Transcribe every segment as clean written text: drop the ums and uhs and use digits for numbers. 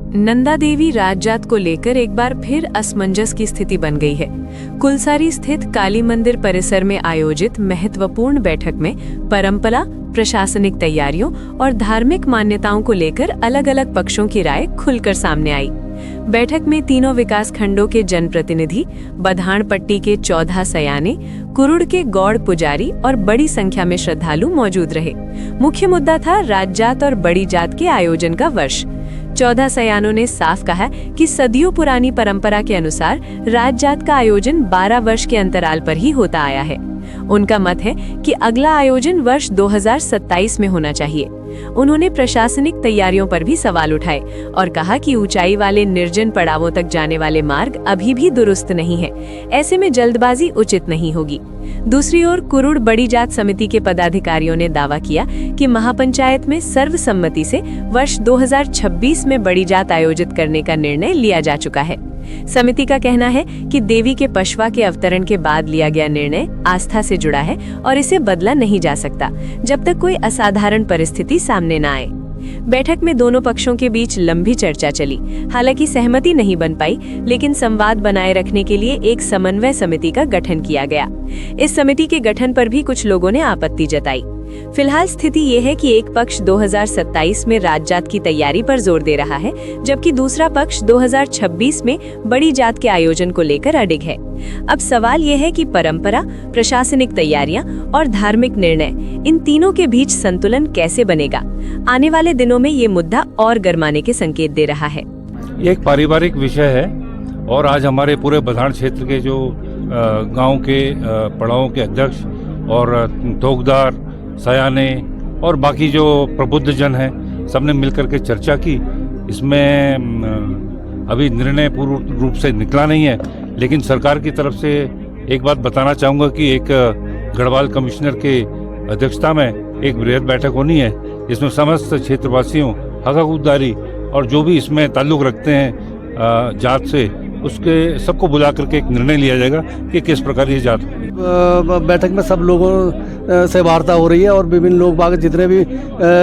नंदा देवी राजजात को लेकर एक बार फिर असमंजस की स्थिति बन गई है। कुलसारी स्थित काली मंदिर परिसर में आयोजित महत्वपूर्ण बैठक में परंपरा, प्रशासनिक तैयारियों और धार्मिक मान्यताओं को लेकर अलग अलग पक्षों की राय खुलकर सामने आई। बैठक में तीनों विकास खंडों के जनप्रतिनिधि, बधानपट्टी के 14 सयाने, कुरुड़ के गौड़ पुजारी और बड़ी संख्या में श्रद्धालु मौजूद रहे। मुख्य मुद्दा था राजजात और बड़ी जात के आयोजन का वर्ष। 14 सयानों ने साफ कहा कि सदियों पुरानी परंपरा के अनुसार राजजात का आयोजन 12 वर्ष के अंतराल पर ही होता आया है। उनका मत है कि अगला आयोजन वर्ष 2027 में होना चाहिए। उन्होंने प्रशासनिक तैयारियों पर भी सवाल उठाए और कहा कि ऊंचाई वाले निर्जन पड़ावों तक जाने वाले मार्ग अभी भी दुरुस्त नहीं है, ऐसे में जल्दबाजी उचित नहीं होगी। दूसरी ओर कुरुड़ बड़ी जात समिति के पदाधिकारियों ने दावा किया कि महापंचायत में सर्वसम्मति से वर्ष 2026 में बड़ी जात आयोजित करने का निर्णय लिया जा चुका है। समिति का कहना है कि देवी के पशवा के अवतरण के बाद लिया गया निर्णय आस्था से जुड़ा है और इसे बदला नहीं जा सकता जब तक कोई असाधारण परिस्थिति सामने न आए। बैठक में दोनों पक्षों के बीच लंबी चर्चा चली। हालांकि सहमति नहीं बन पाई, लेकिन संवाद बनाए रखने के लिए एक समन्वय समिति का गठन किया गया। इस समिति के गठन पर भी कुछ लोगों ने आपत्ति जताई। फिलहाल स्थिति ये है कि एक पक्ष 2027 में राजजात की तैयारी पर जोर दे रहा है, जबकि दूसरा पक्ष 2026 में बड़ी जात के आयोजन को लेकर अडिग है। अब सवाल ये है कि परंपरा, प्रशासनिक तैयारियां और धार्मिक निर्णय, इन तीनों के बीच संतुलन कैसे बनेगा? आने वाले दिनों में ये मुद्दा और गरमाने के संकेत दे रहा है। ये एक पारिवारिक विषय है और आज हमारे पूरे बधान क्षेत्र के जो गांव के पड़ावों के अध्यक्ष और तोकदार, सयाने और बाकी जो प्रबुद्ध जन हैं, सबने मिलकर के चर्चा की। इसमें अभी निर्णय पूर्ण रूप से निकला नहीं है, लेकिन सरकार की तरफ से एक बात बताना चाहूँगा कि एक गढ़वाल कमिश्नर के अध्यक्षता में एक बृहद बैठक होनी है, जिसमें समस्त क्षेत्रवासियों, हकदारी और जो भी इसमें ताल्लुक़ रखते हैं जात से, उसके सबको बुला करके एक निर्णय लिया जाएगा कि किस प्रकार ये जात। बैठक में सब लोगों से वार्ता हो रही है और विभिन्न लोग बाग, जितने भी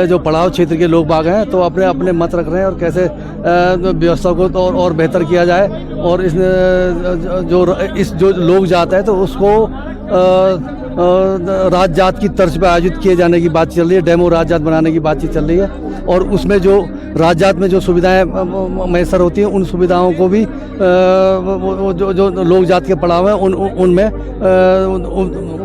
जो पड़ाव क्षेत्र के लोग बाग हैं, तो अपने अपने मत रख रहे हैं और कैसे व्यवस्था को तो और बेहतर किया जाए और इस जो लोग जाता है तो उसको राज जात की तर्ज पर आयोजित किए जाने की बात चल रही है। डेमो राज जात बनाने की बातचीत चल रही है और उसमें जो राज जात में जो सुविधाएं मैसर होती हैं, उन सुविधाओं को भी जो लोक जात के पड़ाव हैं उनमें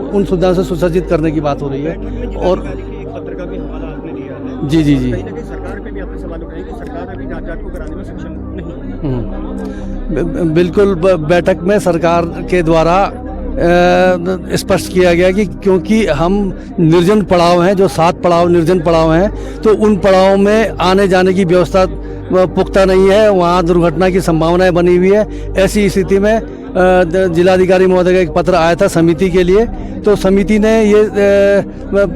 उन सुविधाओं से सुसज्जित करने की बात हो रही है। और पत्रिका भी हवाला आपने दिया है। जी जी जी, सरकार पे भी आपने सवाल उठाए कि सरकार अभी राज जात को कराने में सक्षम नहीं। बिल्कुल, बैठक में सरकार के द्वारा स्पष्ट किया गया कि क्योंकि हम निर्जन पड़ाव हैं, जो 7 पड़ाव निर्जन पड़ाव हैं, तो उन पड़ावों में आने जाने की व्यवस्था पुख्ता नहीं है, वहाँ दुर्घटना की संभावनाएं बनी हुई है। ऐसी स्थिति में जिलाधिकारी महोदय का एक पत्र आया था समिति के लिए, तो समिति ने ये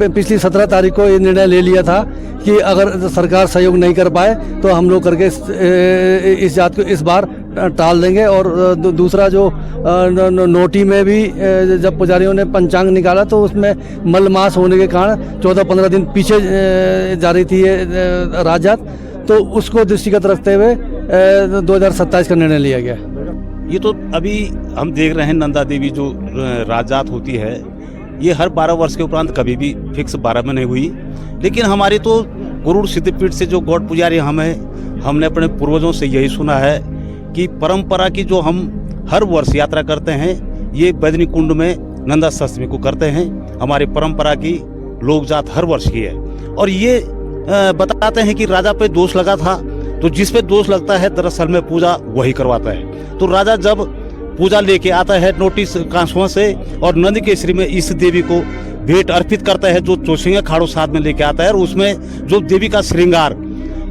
पिछली 17 तारीख को ये निर्णय ले लिया था कि अगर सरकार सहयोग नहीं कर पाए तो हम लोग करके इस जात को इस बार टाल देंगे। और दूसरा जो नोटी में भी जब पुजारियों ने पंचांग निकाला तो उसमें मलमास होने के कारण 14-15 दिन पीछे जा रही थी ये राजजात, तो उसको दृष्टिगत रखते हुए 2027 का निर्णय लिया गया। ये तो अभी हम देख रहे हैं, नंदा देवी जो राजजात होती है ये हर 12 वर्ष के उपरांत कभी भी फिक्स 12 में नहीं हुई। लेकिन हमारे तो कुरुड़ सिद्धपीठ से जो गौड़ पुजारी हमने अपने पूर्वजों से यही सुना है कि परंपरा की जो हम हर वर्ष यात्रा करते हैं, ये बैदनी कुंड में नंदा सप्तमी को करते हैं। हमारी परंपरा की लोक जात हर वर्ष की है और ये बताते हैं कि राजा पे दोष लगा था, तो जिस पे दोष लगता है दरअसल में पूजा वही करवाता है। तो राजा जब पूजा लेके आता है नोटिस कांसुओं से और नंद केसरी में इस देवी को भेंट अर्पित करता है, जो चौसिंगा खाड़ो साथ में लेके आता है, और उसमें जो देवी का श्रृंगार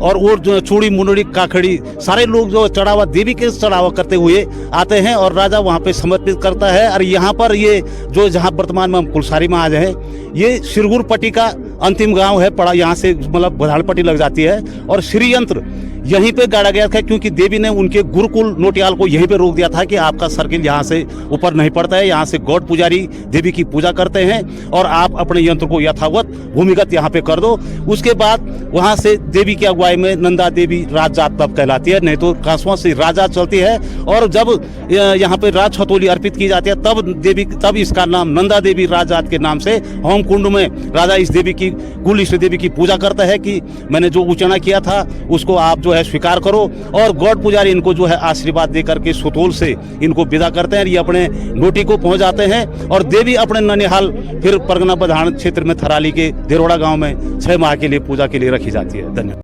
और जो चूड़ी मुंडड़ी काखड़ी सारे लोग जो चढ़ावा देवी के चढ़ावा करते हुए आते हैं और राजा वहाँ पे समर्पित करता है। और यहाँ पर ये जो जहाँ वर्तमान में हम कुलसारी में आज हैं, ये सिरगुर पट्टी का अंतिम गांव है, पड़ा यहाँ से मतलब बधाड़ पट्टी लग जाती है और श्री यंत्र यहीं पे गाड़ा गया था, क्योंकि देवी ने उनके गुरुकुल नोटियाल को यहीं पे रोक दिया था कि आपका सर्किल यहाँ से ऊपर नहीं पड़ता है, यहाँ से गौड़ पुजारी देवी की पूजा करते हैं और आप अपने यंत्र को यथावत भूमिगत यहाँ पे कर दो। उसके बाद वहाँ से देवी की अगुवाई में नंदा देवी राज जात तब कहलाती है, नहीं तो कांसवा से राजा चलती है। और जब यहाँ पे राज छतौली अर्पित की जाती है तब इसका नाम नंदा देवी राज जात के नाम से होम कुंड में राजा इस देवी की कुल इष्ट देवी की पूजा करता है कि मैंने जो उचना किया था उसको आप जो है स्वीकार करो। और गौड़ पुजारी इनको जो है आशीर्वाद दे करके सुतोल से इनको विदा करते हैं। ये अपने नोटी को पहुंच जाते हैं और देवी अपने ननिहाल फिर परगना बधान क्षेत्र में थराली के देरोड़ा गांव में 6 माह के लिए पूजा के लिए रखी जाती है। धन्यवाद।